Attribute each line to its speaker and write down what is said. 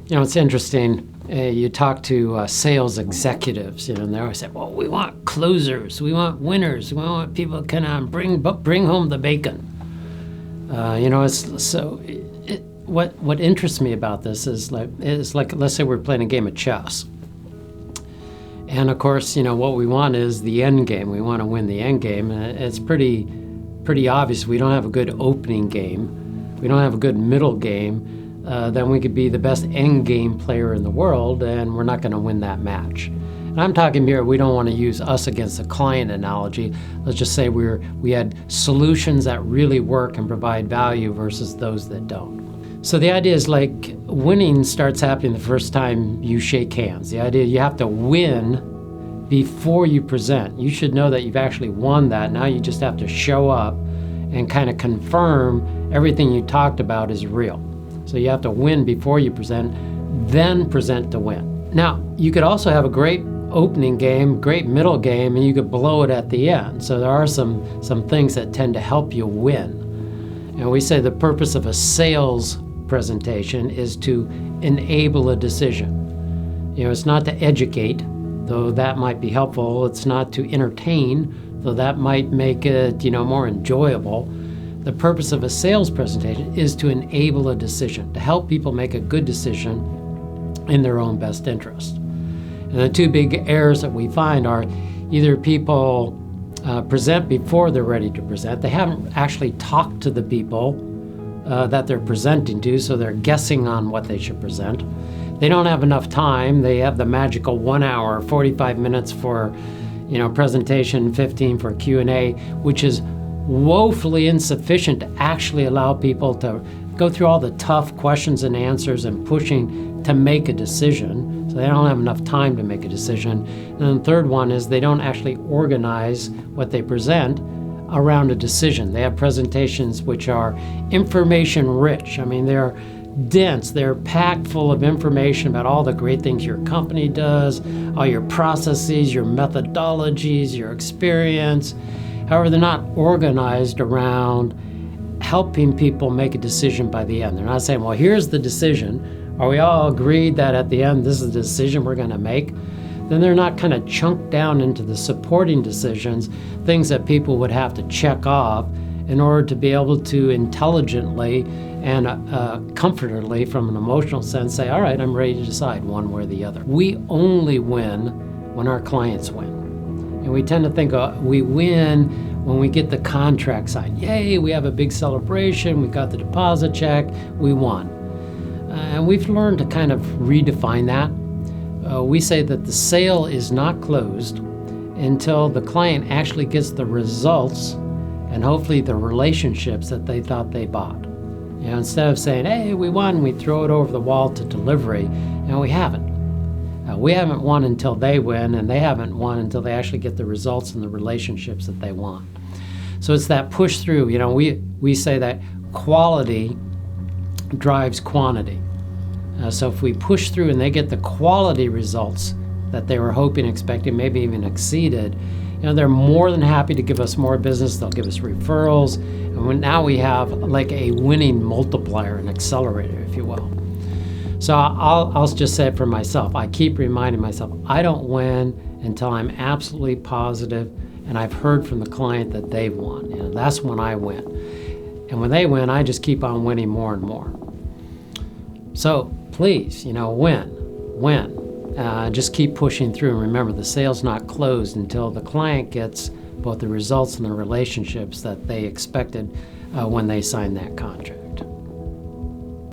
Speaker 1: It's interesting. You talk to sales executives, and they always say, well, we want closers, we want winners, we want people who can bring home the bacon. What interests me about this is like let's say we're playing a game of chess. And of course, what we want is the end game. We want to win the end game. And it's pretty obvious we don't have a good opening game. We don't have a good middle game. Then we could be the best end game player in the world, and we're not going to win that match. And I'm talking here, we don't want to use us against the client analogy. Let's just say we had solutions that really work and provide value versus those that don't. So the idea is like winning starts happening the first time you shake hands. The idea you have to win before you present. You should know that you've actually won that. Now you just have to show up and kind of confirm everything you talked about is real. So you have to win before you present, then present to win. Now, you could also have a great opening game, great middle game, and you could blow it at the end. So there are some things that tend to help you win. And we say the purpose of a sales presentation is to enable a decision. It's not to educate, though that might be helpful. It's not to entertain, though that might make it, more enjoyable. The purpose of a sales presentation is to enable a decision, to help people make a good decision in their own best interest. And the two big errors that we find are either people present before they're ready to present. They haven't actually talked to the people that they're presenting to, so they're guessing on what they should present. They don't have enough time. They have the magical 1 hour, 45 minutes for presentation, 15 for Q&A, which is woefully insufficient to actually allow people to go through all the tough questions and answers and pushing to make a decision. So they don't have enough time to make a decision. And then the third one is they don't actually organize what they present around a decision. They have presentations which are information rich. They're dense, they're packed full of information about all the great things your company does, all your processes, your methodologies, your experience. However, they're not organized around helping people make a decision by the end. They're not saying, well, here's the decision. Are we all agreed that at the end this is the decision we're going to make? Then they're not kind of chunked down into the supporting decisions, things that people would have to check off in order to be able to intelligently and comfortably, from an emotional sense, say, all right, I'm ready to decide one way or the other. We only win when our clients win. And we tend to think we win when we get the contract signed. Yay, we have a big celebration, we got the deposit check, we won. And we've learned to kind of redefine that. We say that the sale is not closed until the client actually gets the results and hopefully the relationships that they thought they bought. Instead of saying, hey, we won, we throw it over the wall to delivery, we haven't. We haven't won until they win, and they haven't won until they actually get the results and the relationships that they want. So it's that push through. We say that quality drives quantity. So if we push through and they get the quality results that they were hoping, expecting, maybe even exceeded, they're more than happy to give us more business. They'll give us referrals. And now we have like a winning multiplier, an accelerator, if you will. So I'll just say it for myself. I keep reminding myself, I don't win until I'm absolutely positive and I've heard from the client that they've won. That's when I win. And when they win, I just keep on winning more and more. So please, win. Just keep pushing through. And remember, the sale's not closed until the client gets both the results and the relationships that they expected when they signed that contract.